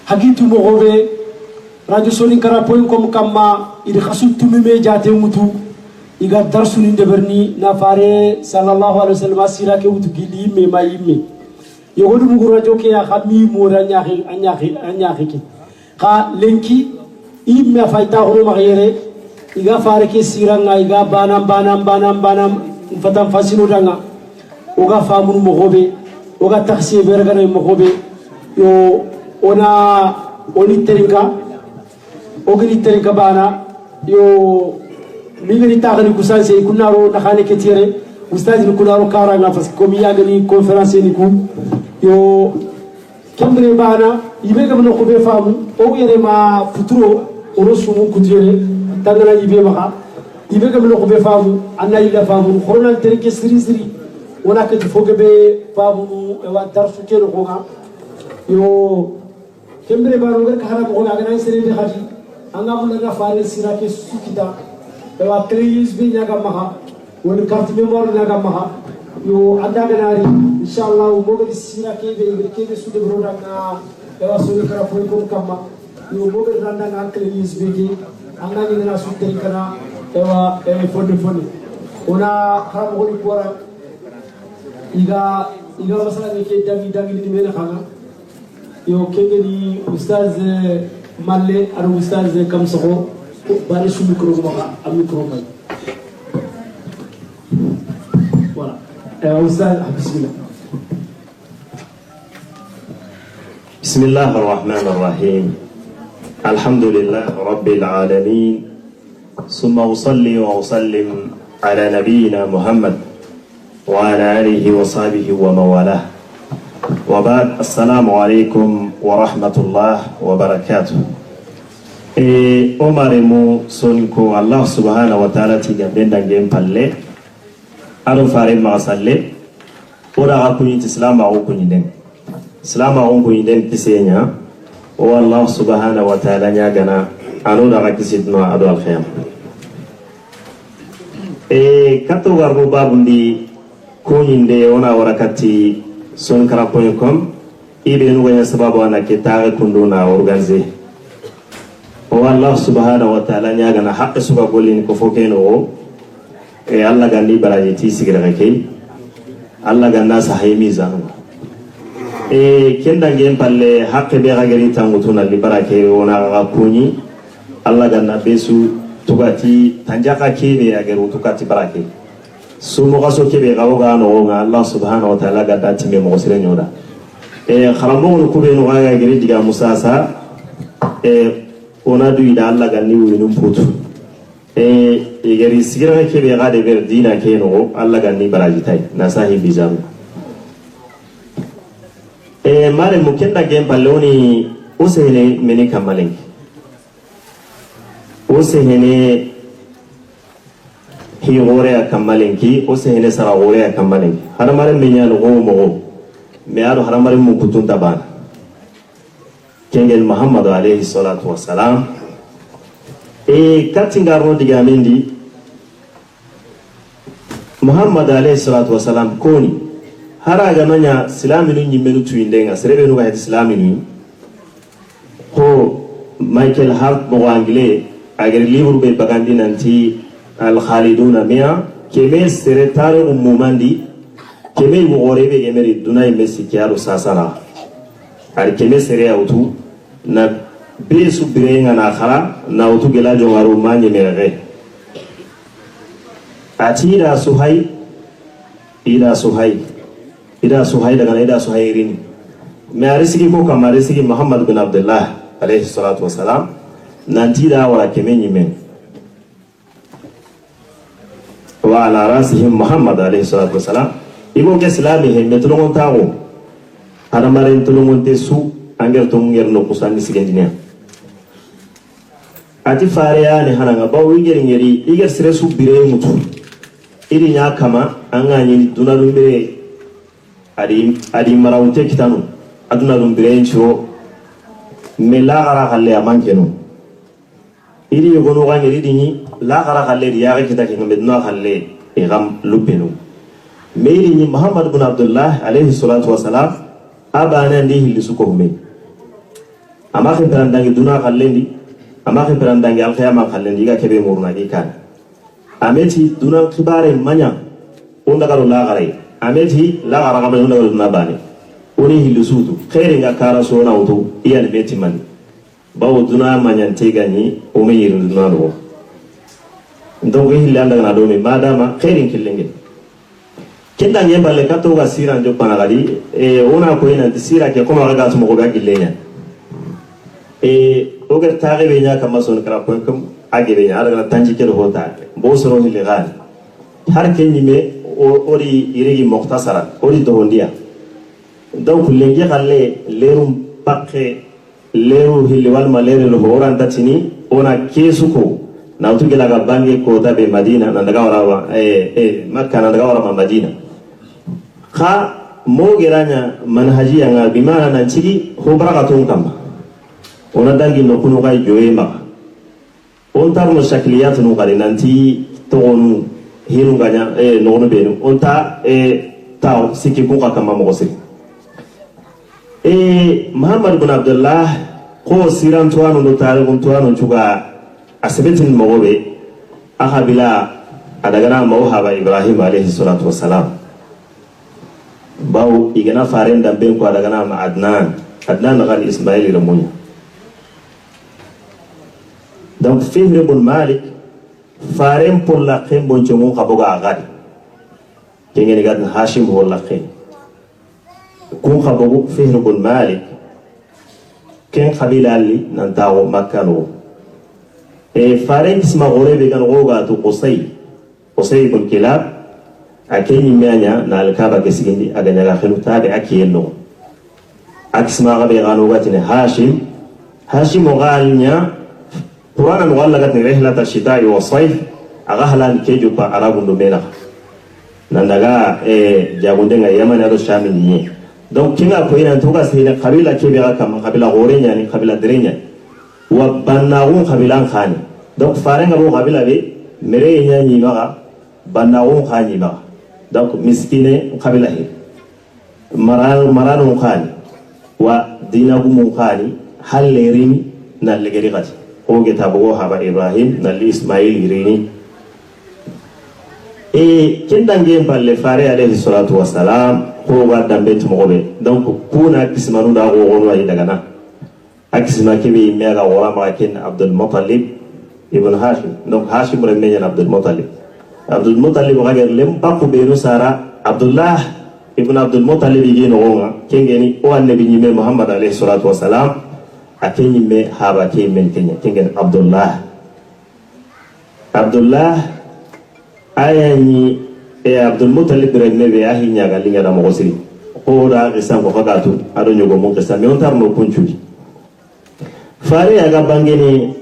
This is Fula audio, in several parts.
hakitu mogobe radio soni karapoin kom kamma idi khasut tumime jate mutu iga darsu ni deberni na fare sallallahu alaihi wasallam asira ke mutu gili me mayimme yogodu mugu radio ke ya khami mura anyakhi ki kha lenki imme fayta hono magere iga fare ke siranga iga banam fatam fasino danga oga famunu mogobe oga taxi bergana mogobe yo ona oni terinka ogini terinka bana yo migani tagani kusanse kunaro nakhane ketire ustaz ni kunaro karanga parce que comme yagani conférence ni ku yo kembre bana ibe gamno ko be famu o yere ma futuro oro sumu kutire tangana ibe maka ibe gamno ko be famu anna ila famu khorona terinke siri wona ke foge be famu e wa darsu kero ko ga yo kembre baro ngar khala ko ga na sere be khati anga mun na faare sira ke sukita e wa treis be nyaga maha won carte mémoire nyaga maha yo anda ganari inshallah mo be sira ke be sude broda na e wa so kara fo ko kamma yo mo be randa na treis be ke anga ni na sude kana e wa e fonde ona khala ko ni pora iga masala ke dangi ni mena khana yo kengeni ustaz malle aro ustaz kam soko bari su micro maka am micro may voilà ustaz bismillah ar-rahman ar-rahim alhamdulillah rabbil alamin summa usalli wa usallim ala nabiyyina muhammad wa ala alihi wa sahbihi wa mawalah وبعد السلام عليكم ورحمة الله وبركاته عمر مو سونكو الله سبحانه وتعالى تيجابين دنجين بالله أرو فارم مغسالة ورا أكوني تسلام أكوني دين سلام أكوني دين تسينيا والله سبحانه وتعالى نياغنا أنو دعا كسيدنا أدو الخيام كتو غرمو بابندي كونين دي ونا وركاتي sonkara.com ibe nuga sababu ana kitare kunduna organize o Allah subhanahu wa ta'ala nyaga na haqqi suba golini ko fokeno e Allah gandi baraji ti sigira kay Allah ganna sa haymi zanu kenda ngem palle haqqi be gagari tangutuna li barake wona ga kuni Allah ganna besu tugati tanjaka kebe agaru tukati barake sumo gaso kebe gawoga no nga Allah subhanahu wa ta'ala gada time mo sire nyoda kharamo ko be no ga gari diga musasa ona du ida Allah ganni winu putu gari sigira kebe ga de ber dina ke no Allah ganni baraji tay na sahibi jam mare mukenda gem balloni usene meni kamalen usene hi gore akamalenki o se hene sara gore akamalenki haramare menya no mo me aro haramare mu kutunta ban kengel muhammad alayhi salatu wassalam katinga ro diga mendi muhammad alayhi salatu wassalam koni haraga nanya islaminu nyimenu tuindenga serebe no ga islaminu ko michael hart mo anglais agar livre be bagandi nanti al-khaliduna miya keme seretare umumandi keme wogorebe gemeri dunay messi kiaro sasara ar keme sere autu na besu birenga na khara na autu gelajo ngaro manye merege atira suhai ida suhai daga ida suhairin me arisigi ko kamarisigi muhammad bin abdullah alayhi salatu wassalam nantida wala keme nyimen وعلى راسهم محمد عليه الصلاة والسلام إبو كسلامي هم يتلون تاو أنا مرين تلون تسو أنجر تونجر نقصان نسيجنجنيا أتي فاريا نهانا غباو يجري يجري يجر سرسو بيري متو إدي نيا كما أنغا نيني دونا دون بيري أدي مراوتي كتانو أدونا دون بيري نشو ملا غرا خلي أمان كنو إدي يغنو غاني إدي ني la khara khalle riya kita ke ngedna khalle igam lupenu meiri ni muhammad ibn abdullah alayhi salatu wasalam abana ndi hilisuko me ama khimperandangi duna khallendi ama khimperandangi alkhiyama khallendi ga kebe murna gi kan ameti duna khibare manya onda karo la gare ameti la gara ga onda karo na bani oni hilusutu khairi ga kara so na utu iya ne beti man bawo duna manya tegani o me yiru duna do donc hilanda na do me madama khairin killenge kenda nge balle kato ga sira njo panagadi ona ko ina sira ke kuma ga sumo ga gillenya ogar taage be nya kama son kara ko kam age be nya daga tanji ke hota bo soro ni le gal har ke ni me ori irigi mukhtasara ori to hondia donc lengi galle lerum pakke leru hilli wal malere lo horan tatini ona kesuko na utu gela ga bangi ko tabe madina na daga wara makka na daga wara madina kha mo geranya manhaji nga bimana na chigi ho baraka to kamba ona dangi no kuno ga joema on tar no shakliyat no gari nanti to on hiru ganya no no benu on ta taw siki ko kama mo sik muhammad ibn abdullah ko siran tuano no tare on tuano juga asabetin mawobe ahabila adagana mawhaba ibrahim alayhi salatu wassalam bawo igana faren dambe ko adagana ma adnan gal ismail ramunya donc fihr ibn malik faren pour la khem bon chomo khaboga agadi kengeni gad hashim wala khem kun khabogo fihr ibn malik ken khabila ali nan tawo makkano faren isma gore be gan goga to qusay ibn kilab akeni mianya na alkaba ke sigindi aganya ga khinu tabe akiyeno akisma gabe gano gatine hashim galnya qur'an wala gatine rihlat ash-shita'i wa sayf agahlan keju pa arabu ndo mena nandaga jagunde nga yamani ado shami ni donc kinga ko ina to ga sina kabila kebe ga kam kabila gore nya ni kabila derenya wa bannaun kabilan khani donc farenga bo kabila be mere nya ni maga bannaun khani maga donc miskine kabila he maranu khani wa dinakum khani hallerini na legeri gati o geta bo haba ibrahim na ismail irini kendange balle fare alayhi salatu wassalam ko wa dambe tumobe donc kuna kismanu da go gono ay daga na akisma kebe mega wala ma ken abdul muttalib ibn hashim donc hashim re meñan abdul muttalib ga lem pakku be no sara abdullah ibn abdul muttalib gi no nga kengeni o annabi ni me muhammad alayhi salatu wassalam akeni me haba ke men kenya kengen abdullah ayani abdul muttalib re mebe ahi nyaga linga na mo siri ko da gisam ko fagatu ado nyogo mo gisam yon tar no kunchudi fare aga bangeni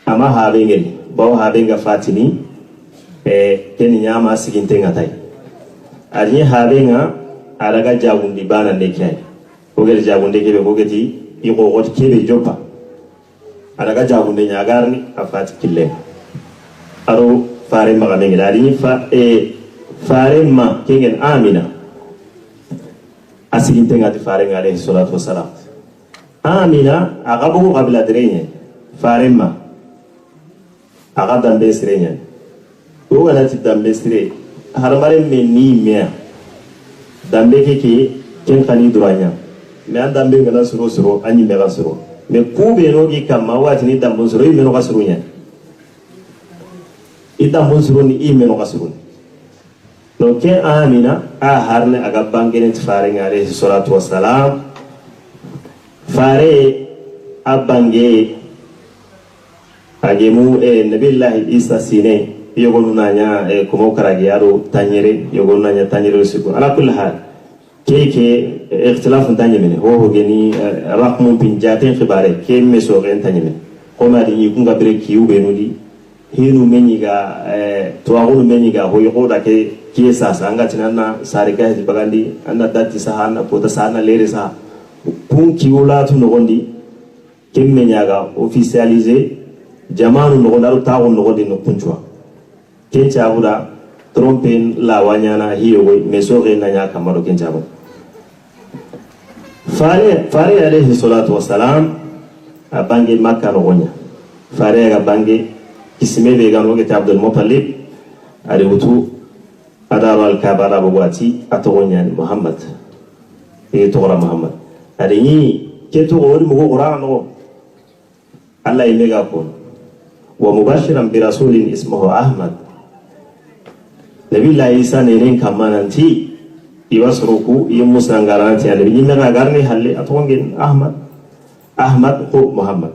ama habengeni bawo habenga fatini keni nyama siginte ngatai ari habenga araga jagundi bana nekai ko gel jagunde kebe ko geti iko got kebe jopa araga jagunde nyagarni afati kille aro fare maga mengi dari fare ma kengen amina asiginte ngati fare ngale salatu wassalam amina aga bugu qabla derenya fare ma aga dambe sirenya o wala ti dambe sire harmare me ni mea dambe keke ken khani duranya me dambe ngala suro anyi mega suro me kube no gi kama wati ni dambo suro me no kasurunya ita munsuru ni imeno kasuru no ke amina a harne aga bangene fare ngale salatu wassalam fare abange agemu nabillahi isa sine yogonu nanya kumo karagi yaro tanyere yogonu nanya tanyere siku ala kulli hal keke ikhtilaf tanyeme ho geni raqmu bin jatin khibare ke meso gen tanyeme ko ma di kunga breki ubenudi hinu menyiga tuagunu menyiga hoy hoda ke kiesa sanga tinana sarika di bagandi anna dati sahana pota sahana lere sa kun kiula tu no gondi kemme nyaga officialiser jamanu no gondaru tawo no gondi no kunchwa kencha bura trompen la wanyana hiyo we mesore na nyaka maro kencha bo fare alayhi salatu wassalam abange makka no gonya fare ga bange kisime be ga no ge Abdul Muttalib ari wutu adaro al kabara bogati atogonya Muhammad e to Muhammad ari ni ke to ori mo Qur'an no Allah imega ko wa mubashiran bi rasulin ismuhu Ahmad Nabi Isa ne ren kamananti iwasruku yimusangaranti ali ni mega garni halle atongen Ahmad ko Muhammad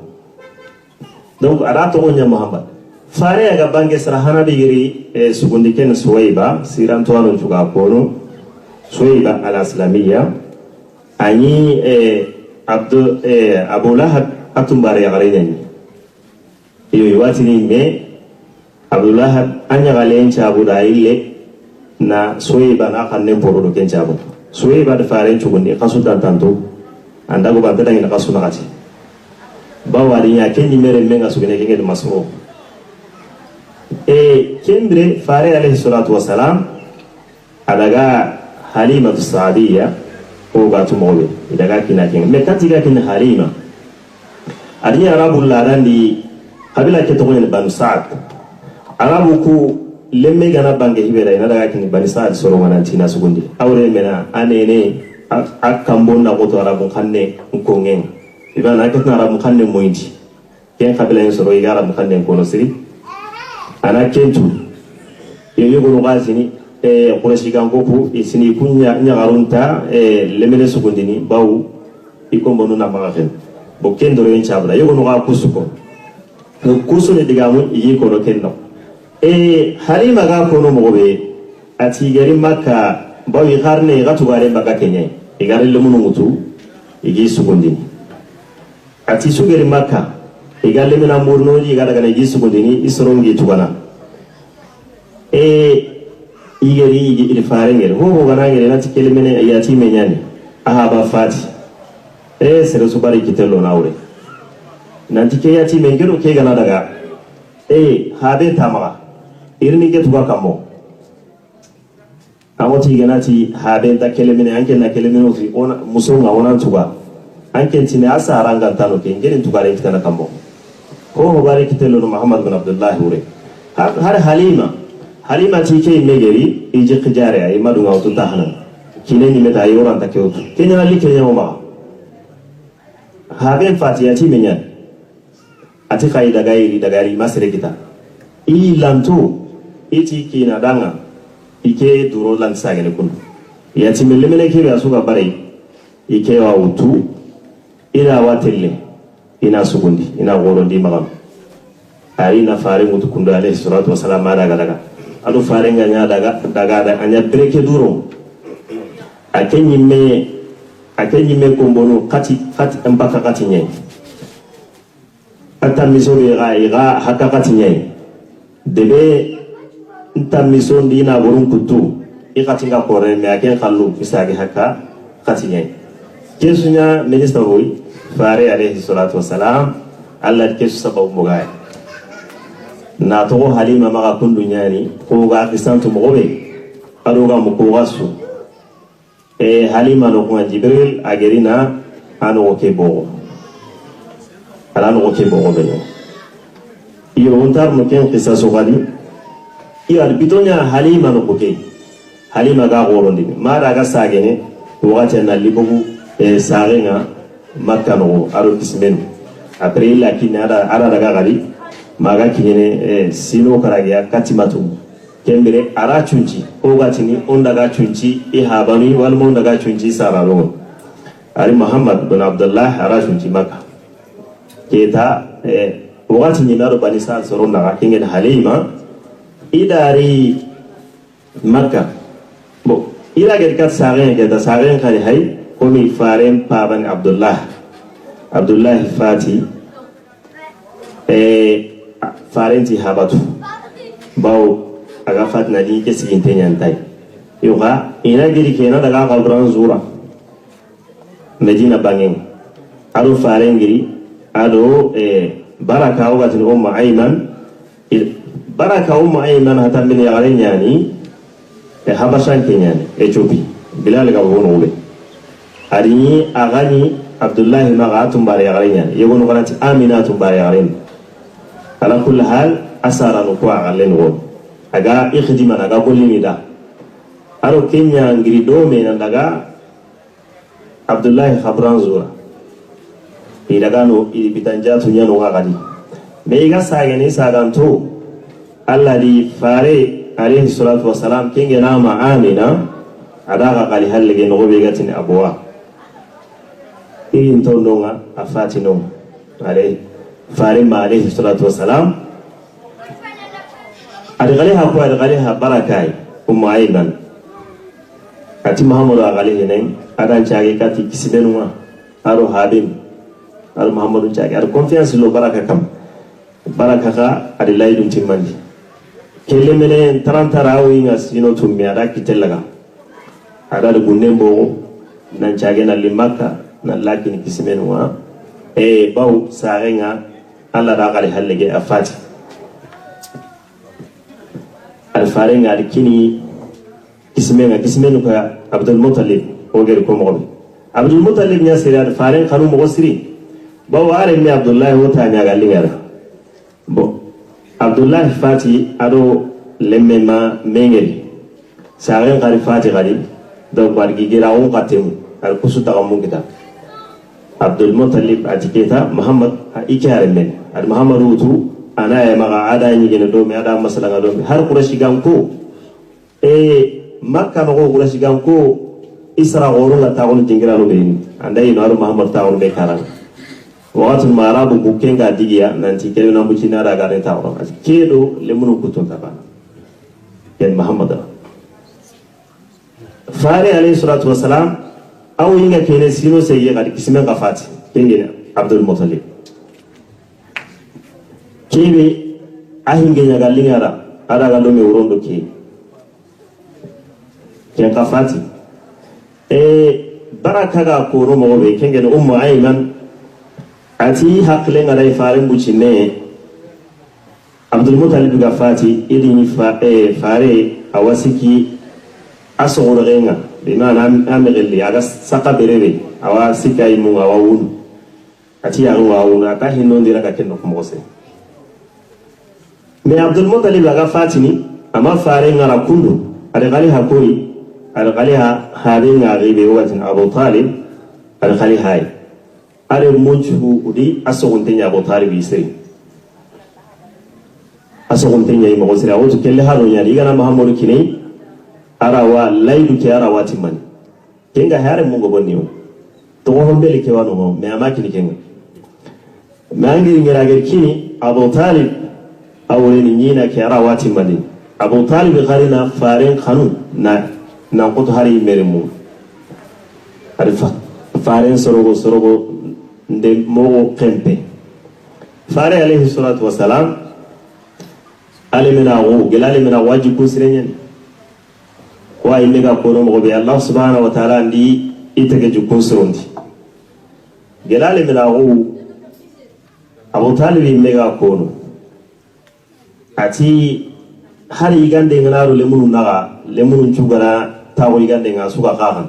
donc ara togonya Muhammad fare aga bange sarahana bigiri sugundiken Suwaiba sirantuano juga kono Suwaiba al-Islamiyya ani Abu Lahab atumbare yagareni iyo watini me Abu Lahab anya galencha Abu Daile na Suwaiba na kanne poro ken chabo Suwaiba da fare chugundi kasutan tantu anda go bantada ina kasuna kati bawari ya kenni mere menga sugene kenge masro kendre fare alayhi salatu wassalam adaga Halima Saadiya o gatu mobe daga kina ken me katiga kin Halima adi arabu larandi kabila ke to ne Banu Saad arabu ku lemme gana bange hibera ina daga kin Banu Saad soro mananti na sugundi awre mena anene akambon na goto arabu kanne nkongen ibana akatna arabu kanne moyindi ken kabila en soro igara arabu kanne kono siri ana kentu yoyo go gazini qurashi gangoku isini kunya nyagarunta lemele sugundini bawu ikombonu na magafen bo kendo ren chabra yogo no ga kusuko kusu ne digamu yi ko ro kenno Halima ga ko no mobe ati gari makka bawi garne ga tugare baga kenye igare lemunu mutu igi sugundini ati sugari makka igalle mina murnoji ga daga igi sugundini isrongi tugana igeri ilfare ngere ho gana ngere nati kelimene ayati menyani ahaba fati sere subari kitelo naure nanti ke yati mengero ke gana daga habe tamaga irni ke tuga kamo amoti ganati habe ta kelimene anke na kelimene fi ona musonga ona tuga anke tine asa aranga tano ke ngere tuga re kitana kamo ho bari kitelo no Muhammad bin Abdullah ure har Halima tike megeri ije khijare ay madu ngawtu tahana kine ni meta yoran takyo kenya na like nyoma haben fatiya ti menya ati kai dagari masere kita lantu iti kina danga ike duro lan sagene kun ya ti melemele ke ya suga bare ike wa utu ina watelle ina sugundi ina gorondi magam ari na fare mutu kunda alayhi salatu wassalam daga adu farenga nya daga anya breke duro akenyi me kombono kati empaka kati nye ata misori ga haka kati nye debe nta misondi na burun kutu ikati nga kore me aken khallu bisagi haka kati nye kesunya minister boy fare alayhi salatu wassalam Allah kesu sababu mugay na to Halima maga kundu nyani ko ga kisantu mobe aruga mukuwasu Halima no ko Jibril agerina ano ke bo alano ke bo be iyo untar mo ken kisaso gadi iyo albitonya Halima no ko ke Halima ga gorondi mara ga sagene wagati na libugu sarenga makka no aro kismen après la kinada ara daga gadi maga kinyene sino karagia katimatu kembere ara chunchi ogatini ondaga chunchi habani wal mondaga chunchi saralo ari Muhammad bin Abdullah ara chunchi maka keta ogatini naro bani sa soronda kingen Halima idari maka bo ila gerkat saren keta saren kali hay komi faren paban Abdullah Fati farenti habatu bawo aga fatna di ke siginte nyantai yoga ina giri kena daga qabran zura Medina bangeng ado farengiri ado baraka ogatin baraka ayman hata min yaren yani habashan kenyani Ethiopia bilal ga wono be أريني أغاني عبد الله ما غاتم باري غرين يقولون قناة آمنة باري غرين على كل حال أسارا نقوى غلين غو أغا إخدمان أغا قولي دا أرو كينيا نجري دومين أغا عبد الله خبران زورا إذا كانوا بتنجاتو نيانو غادي ميغا ساغني ساغانتو الذي فاري عليه الصلاة والسلام كينيا نام آمنة أداغا قالي هل لغي نغبيغتين أبوا إن تونونا أفاتنون عليه فارم عليه الصلاة والسلام أدغاليها كو أدغاليها بركاي أيضا أتي محمد أغاليه نين أدان شاكي كاتي كسبنوا أرو هابين أرو محمد شاكي أرو كونفيانس لو بركة كم بركة أدي لا يدون تيماندي كلي منين تران تراوين أسينو تومي أدا كتلغا أدا لغنين بو نانشاكي نالي na lakini kisimenwa bau sarenga alla da gari hallige afati al farenga dikini kismenu ka Abdul Muttalib ogere ko mo Abdul Muttalib nya sira al faren khanu mo siri bau are ni Abdullah wota nya galingara bo Abdullah fati ado lemmema mengeli saren gari fati gari do bargi gira on katemu al kusuta gamu kita Abdul Muttalib atiketa Muhammad ikare men ad Muhammad utu ana ya maga ada ni gene do me ada masala ga do har qurashi ganko makka no qurashi ganko isra goro la taawul jingira no beyin andai no ar Muhammad taawul be karan waqt marabu ku kenga digiya nanti kelo na mucina daga ne taawul kedo le munu kutun tabana ken Muhammad fare alayhi salatu wassalam أو إنك كنا سينو سيء قد كسمة قفات كنا عبد المطلب كيبي أهين كنا قالين أرا قالوا ميورون دوكي كنا قفاتي بركة كورو مغوبي كنا أيمن أتي حق لنا راي فارم بوشينه عبد المطلب قفاتي إديني فاري أواسكي أصغر غينا بمعنى أمغلي أغا ساقا بريبي أوا سيكاي مو أواون أتي أغا أواون أتاهي نون دي ركا كنو كمغسي مي عبد المطلب أغا فاتني أما فارين غرا كندو أرغالي هاكوري أرغالي هابين غيبي وغتن أبو طالب أرغالي هاي أرغ موجه ودي أسوغن تنيا أبو طالب يسري أسوغن تنيا يمغسري أوتو كالي هارو يعني إغانا محمد كيني arawa laidu ke arawa timani kenga hare mungo boniyo to ho mbele ke wano ho me amaki ni kenga mangi ngira gerkini Abu Talib awreni nyina ke arawa timani Abu Talib garina faren khanu na ko to hari meremu arifa faren sorogo nde mogo kempe fare alayhi salatu wassalam alimina wo gelale mina wajibu sirenyen wa imega kono mo be Allah subhanahu wa ta'ala ndi itege jukun surundi gelale melagu Abu Talib imega kono ati hari igande ngaro lemunu chugara tawo igande nga suga kahan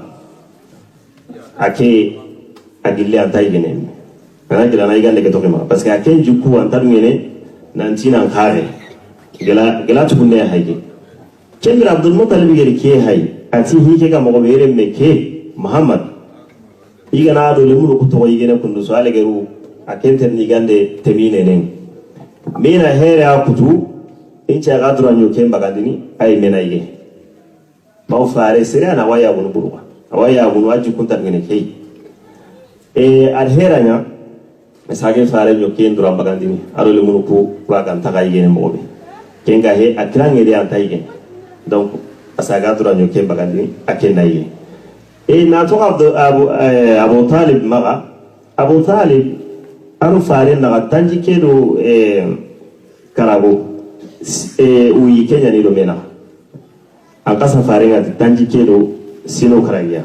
ake agille antai gene ana gila na igande ke tokema parce que ake jukku antar ngene nanti nan kare gela tukunne haige Cendra Abdul Muttalib gari ke hay ati hike ga mo bere meke Muhammad iga na do lemuru ko to yigene kundu so ale garu akente ni gande temine nen mina here akutu incha gadro anyo kemba gandini ay mena yige baw faare sire na waya bunu burwa waya bunu aji kunta ngene kei adheranya sage faare nyo kendro ambagandini aro lemuru ko wagan taga yigene mo be kenga he atrange de antayige donc asaga dura nyoke bagandi akenaye na to Abu Talib maga Abu Talib aru fare na tanji kedo karago uyi kenya ni lomena akasa fare ngati tanji kedo sino karagia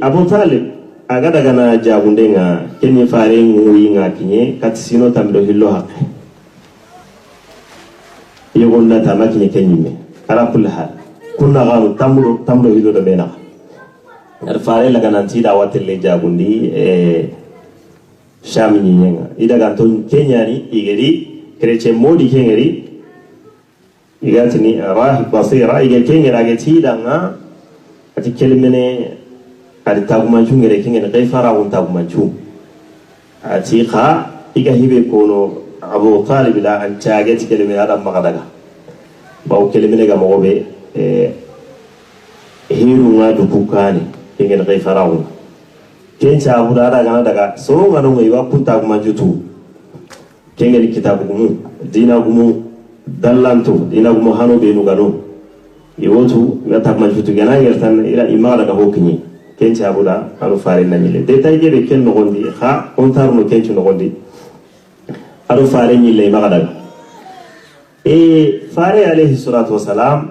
Abu Talib aga daga na jagundenga kenni fare nguyi ngakinye kati sino tamdo hillo hakke يقولنا تماكين كنيمة على كل حال كنا غارو تمرو هيلو دبينا fare laga nanti da watelle jagundi shami nyenga ida ganton kenyani igeri krece modi kengeri igatini rahib basira ige kengera geti danga ati kelmene adi tagumanchu ngere kengene kaifara un tagumanchu ati kha iga hibe kono abu talib la an chageti kelmene adam magadaga bawo kelmene ga mogobe hiru nga dukukani kengene kaifara un kencha abu dada gana daga so ngano ngai wa punta gumanchu tu kengene kitabu gumu dina gumu dallanto dina gumu hano be no gano iwotu ngata manjutu gana yertan ila imara ka hokni kenci abuda anu fare nanyile detail be ken no gondi ha on tar no kenci no gondi anu fare nyile magada fare alayhi salatu wassalam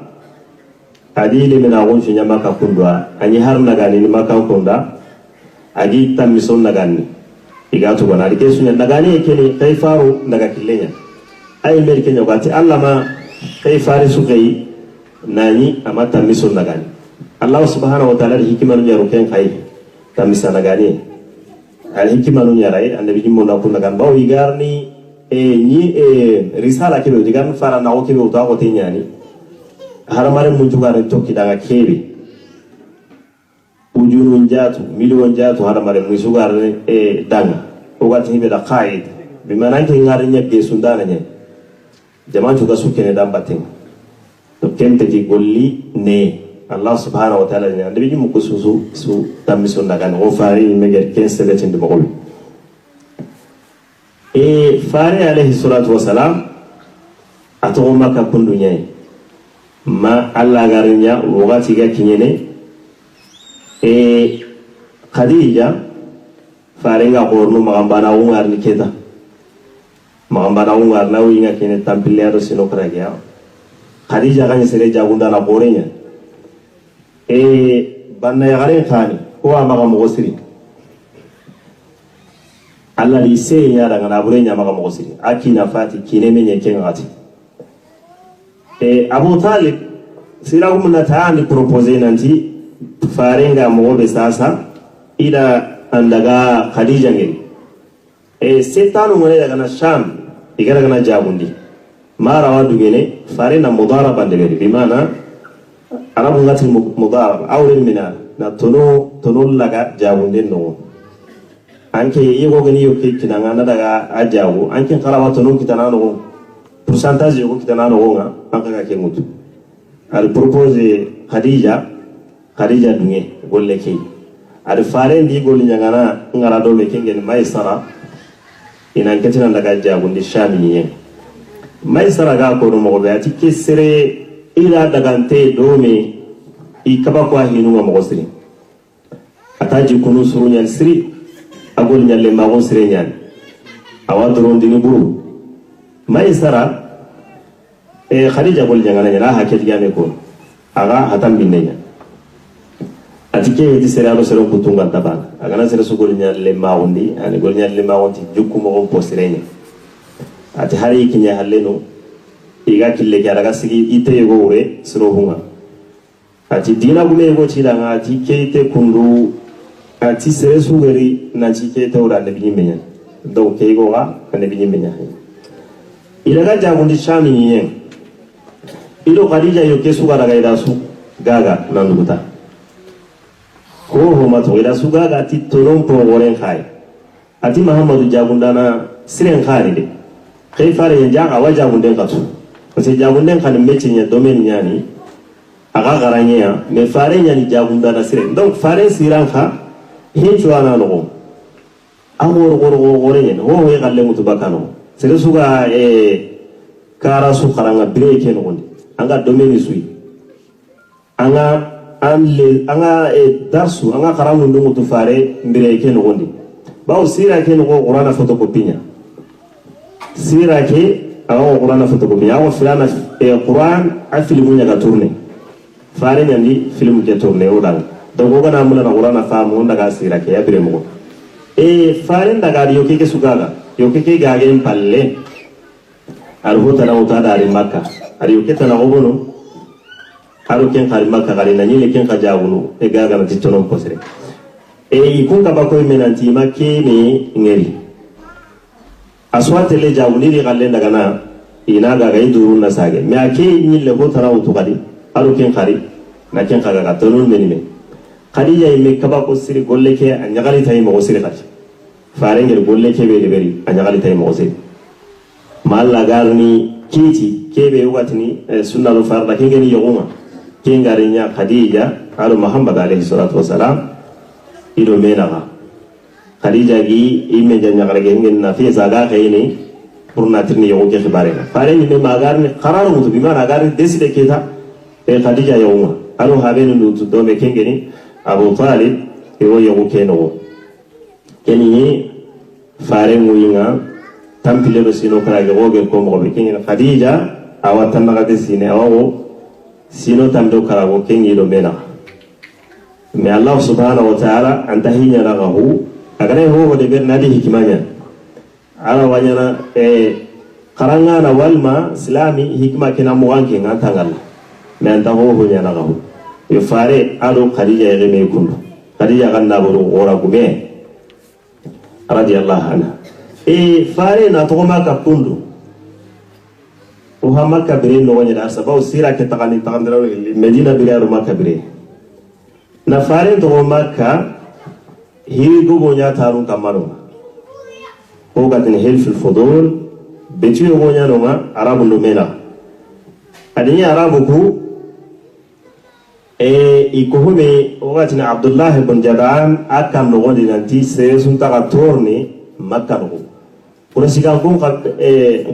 adile mena gonju nyama ka kundwa anyi har nagani ni maka kunda agi tamison nagani igatu bana rike sunya nagani kene kai faru daga killenya ay mel kenya gati Allah ma kai fare su kai nani amata mission nagani Allah subhanahu wa ta'ala hikimanu nyaru ken kai tamisa nagani al hikimanu nyarai annabi jimmo na kun nagan bawo igarni ni risala kebe digan fara na okebe uta ko tenyani haramare mun jugare tokki daga kebe ujunun jatu miliyon jatu haramare mun jugare danga o gati hibe da qaid bimana ke ngare nyabbe sundana nye jama juga sukene dambaten to kente ji golli ne Allah subhanahu wa ta'ala ne ande mu kususu su tamison daga no fari meger kense le tinde bogol fari alayhi salatu wassalam ato maka kundunya ma Allah garinya wogati ga kinyene Khadija fari nga gorno magambana ungar ni keda magambana ungar na winga kene tampilero sino kragya Khadija kan sere jagunda na borenya banna ya garen khani ko amaga mogosiri Allah li se ya daga na borenya amaga mogosiri akina fati kine menye kengati Abu Talib sira umna taani propose nanti farenga mogobe sasa ida andaga Khadija ngeni setanu ngone daga na Sham igara na jabundi mara wadu gene fare na mudaraba ndegeri bimana arabu ngati mudaraba awren mina na tono laga jabunde no anke yego gani yoke kinanga na daga ajawu anke kala tono kitana no pourcentage yego kitana no nga anka ka kemutu al propose Khadija dunge golle ke al fare ndi golli nyangana ngara do me kengeni maisara ina ketina daga jabundi shami yen maisara ga ko no mo be ati kesere ila dagante dome ikaba kwa hinu mo gosiri ataji kunu surunya siri agol nyalle ma gosire nyan awadron dini buru maisara Khadija gol jangana nyala haket game ko aga hatam binenya atike di sere alo sere kutunga tabana agana sere sugol nyalle ma wondi ani gol nyalle ma wonti jukku mo posirenya ati hari kinya haleno iga kille ga daga sigi ite yego we suro hunga ati dina gume go chila nga ati keite kundu ati sere sugari na chi keite ura ne binyimenya do keigo ga ne binyimenya ila ga jabundi shami nyen ilo Khadija yo kesu ga daga ida su gaga nanduta ko homa to ida su gaga ati toron po goren khai ati Muhammadu jabundana siren khari de kai fare ya jaga waja gunden katu parce jagunden kan mecce nya domaine nyani aga garanya me fare nya ni jagunda na sire donc fare siran kha he chuana no amor gore nya ho he galle mutu bakano sire suga kara su karanga breke no gonde anga domaine sui anga darsu anga karangu ndo mutu fare breke no gonde bawo sira ke no qur'ana fotokopinya sira ke awo qur'ana fotokopi awo filana qur'an a filmu nya ga tourner fare nyandi film ke tourner odan donc gana mun na qur'ana famu ndaga sira ke ya bire mo fare ndaga yoke ke sugaga yoke ke ga gen palle al hota na uta da makka ari yoke ta na obono aro ken khari makka khari na nyile ken khajawunu e gaga na titonon posere e ikun ka bako menanti makke ni ngeri aswate le jawuni ri galle daga na ina gaga idurun na sage me ake nyille ko tara utu kadi aro ken khari na ken kaga ka tonun menime khadija imme kabako siri golle ke anyagali tay mo siri khadi faare ngel golle ke be beri anyagali tay mo siri malla garni kiti kebe watni sunna lo farda kengeni yoguma kengarinya khadija alo muhammad alayhi salatu wasalam ido menaga khadija gi imme janya garage ngen na fi zaga kayni purna tirni yogo ke khibare faare ni me magarni qararu mutu bima nagarni deside keta e khadija yoguma alo habenu lutu do me kengeni abu talib e wo yogo keno keni faare muyinga tampile do sino kala ge woge ko mo be kinga khadija awatan naga de sine awo sino tamdo kala go kingi do mena me allah subhanahu wa ta'ala anta hinya lagahu agane ho de ber nadi hikmanya ala wanyana karanga na walma islami hikma kina mo anke ngata ngal me anta ho nya lagahu yo fare alo khadija ge me kundu khadija ganna buru ora gume radiyallahu anha fare na togoma ka pundu o hama kabire no wanya da sabau sira ke takani takandara medina bire ro makabire na fare togoma ka hiri go gonya tarun kamaro o gatin hilful fudul betu gonya no ma arabu no mena adinya arabu ku ikohume o gatin abdullah ibn jadan akan no woni nanti se sun ta torni makka no urasikan kun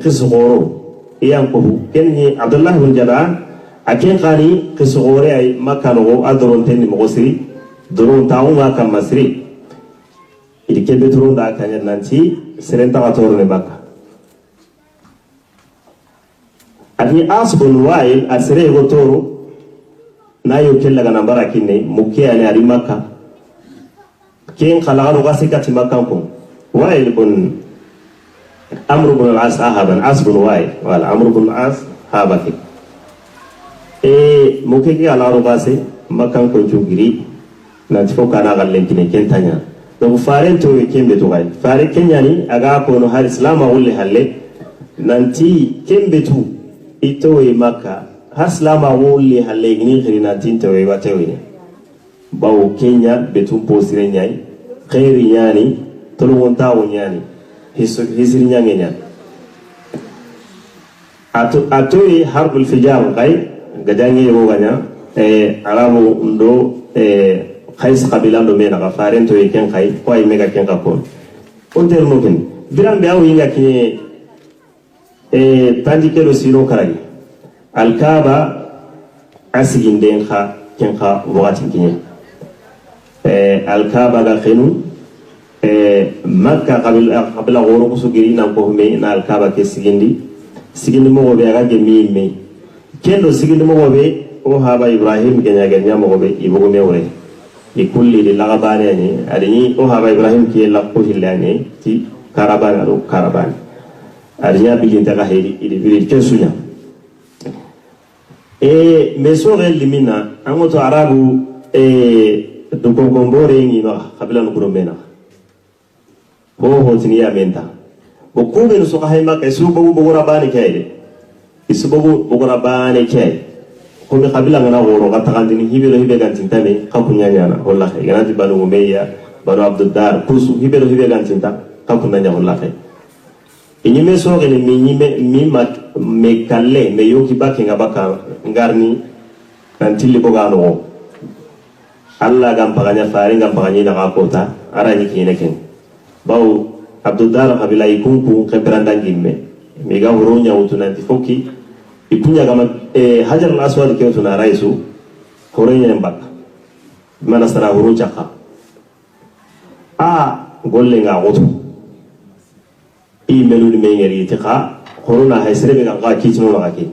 qisgoro iyan ko kenni abdullah bin jadan aken qani qisgore ay makano adron tenni mogosiri doron taunga kam masri idike betron da kanya nanti serenta gatorne makka ani asbun wail asre gotoro nayo kella gana barakinne mukke ani ari makka ken khalaqalo gasikati makka ko wail bun amru bin al-as ahaban asbun wail wala amru bin al-as habaki muke ki ala robase makan ko jugiri na tifo kana galle kine kentanya do faren to kembe to gai fare kenyani aga ko no har islam wulle halle nanti kembe tu ito e makka har islam wulle halle gini khirina tinta we wate we bawo kenya betum posire nyai khairi nyani tolu wonta wonyani hisri nyangenya atoy harbul fijar kai gajangi woganya arabu ndo khais qabila ndo mena gafaren to yeken kai ko ay mega ken ka ko on ter mokin biram be awu yinga ki tandi kelo sino karagi al kaaba asigin den kha ken kha wati kinye al kaaba ga khinu makka qabla goro ko sugiri nan ko me na al kaaba ke sigindi mo be ga ge mi me kendo sigindi mo be o haba ibrahim genya genya mo be ibugo me wore likulli lilagabane ni adini o haba ibrahim ki la ko hilane ti karabana ro karabani adinya bi inta ga hedi idi kesunya meso gel limina angoto arabu do kongombore ni no qabla no kuromena ho tini ya menta bo kube no soka hayma kay subo bo rabani kayde isubo bo rabani kay ko be qabila ngana woro ga takandini hibelo hibe gantinta me kakunya nyana wallahi ganati banu umayya banu abduddar kusu hibelo hibe gantinta kakunya nyana wallahi inyime so gele mi mat me kalle me yoki bakke ngabaka ngarni tantili bogano alla gam paganya fari gam paganya na kota arani kineken baw abduddar qabila ikunku kebranda gimme mega horonya utunanti foki ipunya kama hajar al-aswad ke utuna raisu horonya mbak mana sara horoja ka golle nga goto melu ni mengeri tika corona haysre be ga kitino la ki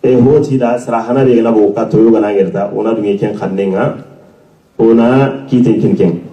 hoti da sara hana be na bo ka to yoga na ngerta ona dungi ken khannenga ona kiten ken